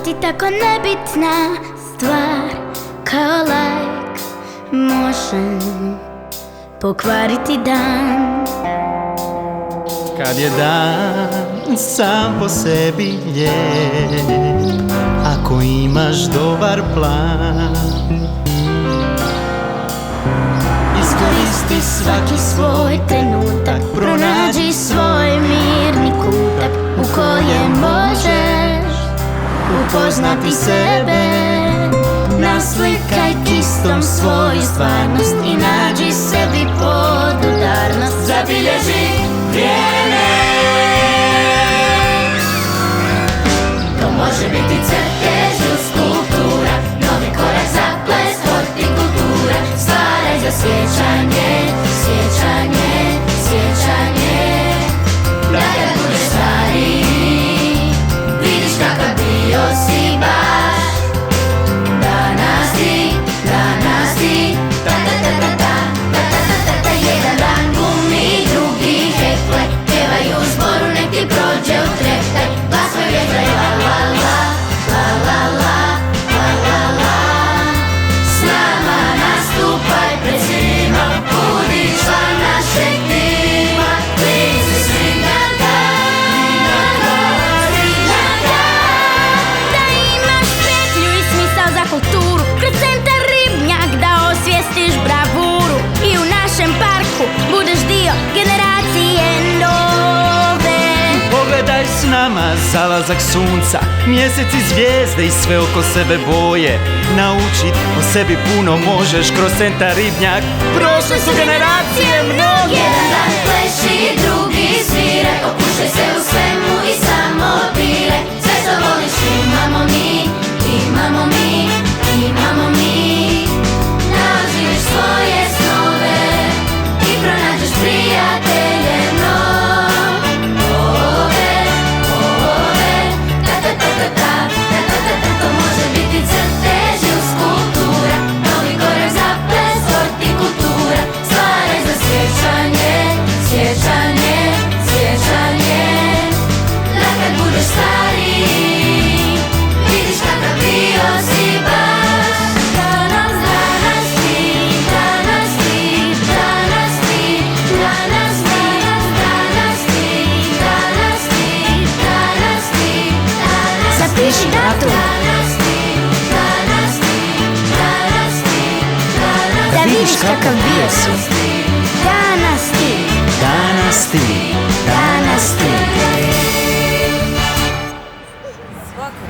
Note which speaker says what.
Speaker 1: ti tako nebitna stvar, kao like može pokvariti dan.
Speaker 2: Kad je dan sam po sebi lijep, ako imaš dobar plan,
Speaker 1: iskoristi svaki svoj trenutak, pronađi svoj mirni kutak u kojem možeš upoznati sebe. Naslikaj kistom svoju stvarnost i nađi sebi podudarnost. Zabilježi vrijeme. To može biti crtež ili skulptura, novi korak za ples, hortikultura. Stvaraj za sjećanje, sjećanje, sjećanje. Da kad budeš stariji, vidiš kakav bio si baš. Danas ti, ta ta ta ta ta, ta ta ta ta ta. Jedan dan glumi, drugi hekle, pjevaju u zboru, nek ti prođe u treptaj. Glasove vjetraj, la la la, la la la, la la la. S nama nastupaj pred svima, budi član našeg tima. Blizu Srinjaka, Srinjaka. Da imaš petlju i smisao za kulturu, kroz centar Ribnjak da osvijestiš bravuru i u našem parku budeš dio generacije nove.
Speaker 2: pogledaj s nama zalazak sunca, mjesec i zvijezde i sve oko sebe boje. Naučit o sebi puno možeš kroz centar Ribnjak, prošle su generacije mnoge.
Speaker 1: Jedan dan pleši, drugi svire, opuštaj se u svemu i samo biraj. Sve što voliš imamo mi, imamo mi, imamo mi. Naživiš svoje snove i pronađeš prijatelje nove. Ta ta ta ta ta, ta ta ta ta. To može biti crtež ili skulptura, novi korak za ples, hortikultura. Stvaraj za sjećanje, sjećanje, sjećanje. Da kad budeš stariji, vidiš kakav bio si baš. Danas, danas ti, danas ti, danas ti, danas ti, danas ti, danas ti, danas ti, danas ti. Zapiši datum. Danas ti, danas ti, danas ti, danas ti. Da vidiš kakav bio si. Danas ti,
Speaker 2: Danas ti,
Speaker 1: danas ti.
Speaker 3: Svaka